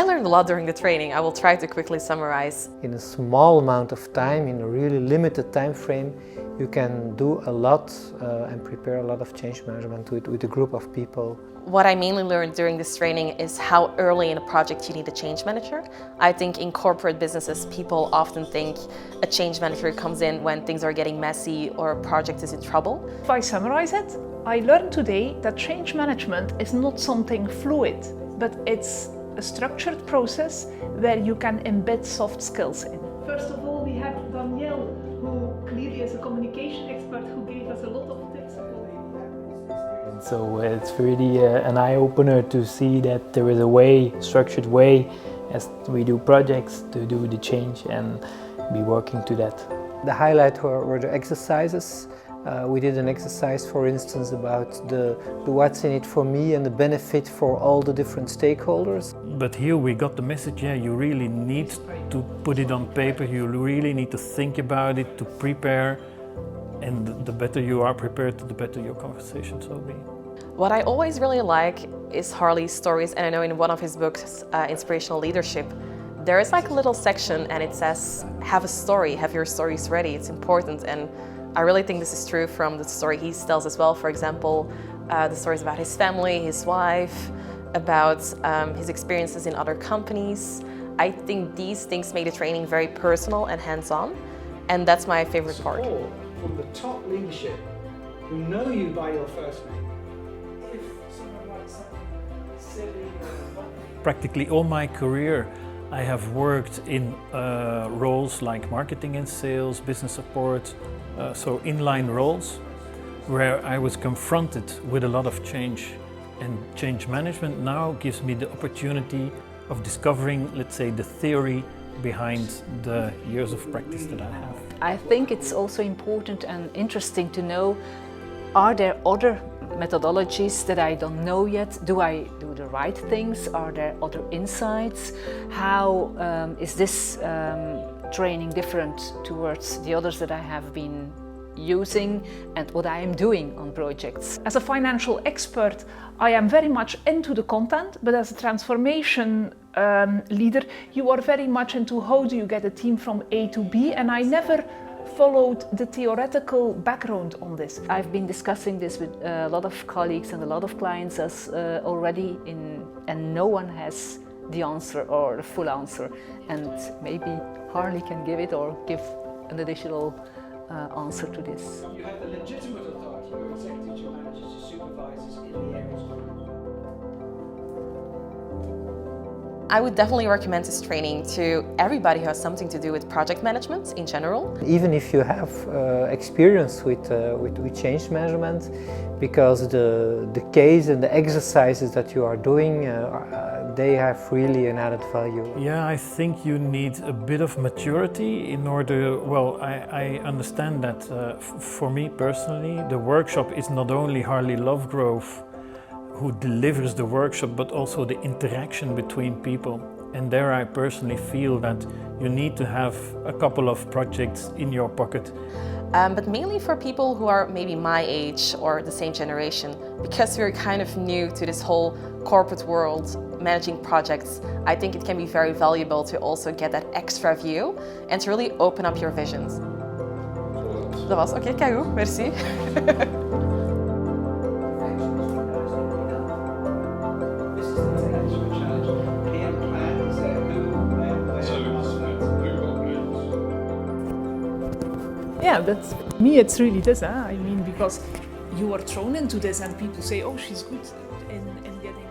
learned a lot during the training. I will try to quickly summarize. In a small amount of time, in a really limited time frame, you can do a lot and prepare a lot of change management with a group of people. What I mainly learned during this training is how early in a project you need a change manager. I think in corporate businesses, people often think a change manager comes in when things are getting messy or a project is in trouble. If I summarize it, I learned today that change management is not something fluid, but it's a structured process where you can embed soft skills in. First of all, we have Danielle, who clearly is a communication expert, who gave us a lot of tips. So it's really an eye-opener to see that there is a way, structured way, as we do projects, to do the change and be working to that. The highlight were the exercises. We did an exercise, for instance, about the what's in it for me and the benefit for all the different stakeholders. But here we got the message, yeah, you really need to put it on paper, you really need to think about it, to prepare, and the better you are prepared, the better your conversations will be. What I always really like is Harley's stories, and I know in one of his books, Inspirational Leadership, there is like a little section and it says, have a story, have your stories ready, it's important. And I really think this is true from the story he tells as well. For example, the stories about his family, his wife, about his experiences in other companies. I think these things make the training very personal and hands-on, and that's my favorite part. Support from the top leadership who know you by your first name. If someone writes something silly or not. Practically all my career I have worked in roles like marketing and sales, business support, so inline roles where I was confronted with a lot of change, and change management now gives me the opportunity of discovering, let's say, the theory behind the years of practice that I have. I think it's also important and interesting to know, are there other methodologies that I don't know yet? Do I do the right things? Are there other insights? How is this training different towards the others that I have been using and what I am doing on projects? As a financial expert, I am very much into the content, but as a transformation leader, you are very much into how do you get a team from A to B, and I never followed the theoretical background on this. I've been discussing this with a lot of colleagues and a lot of clients already, and no one has the answer or the full answer, and maybe Harley can give it or give an additional answer to this. You have the legitimate authority, your executives, your managers, your supervisors in the areas. I would definitely recommend this training to everybody who has something to do with project management in general. Even if you have experience with change management, because the case and the exercises that you are doing, they have really an added value. Yeah, I think you need a bit of maturity in order, well, I understand that for me personally, the workshop is not only Harley Lovegrove who delivers the workshop, but also the interaction between people. And there I personally feel that you need to have a couple of projects in your pocket. But mainly for people who are maybe my age or the same generation, because we're kind of new to this whole corporate world, managing projects, I think it can be very valuable to also get that extra view and to really open up your visions. Dat was oké, kijk goed, merci. Yeah, that's me. It's really this. I mean, because you are thrown into this, and people say, "Oh, she's good in getting."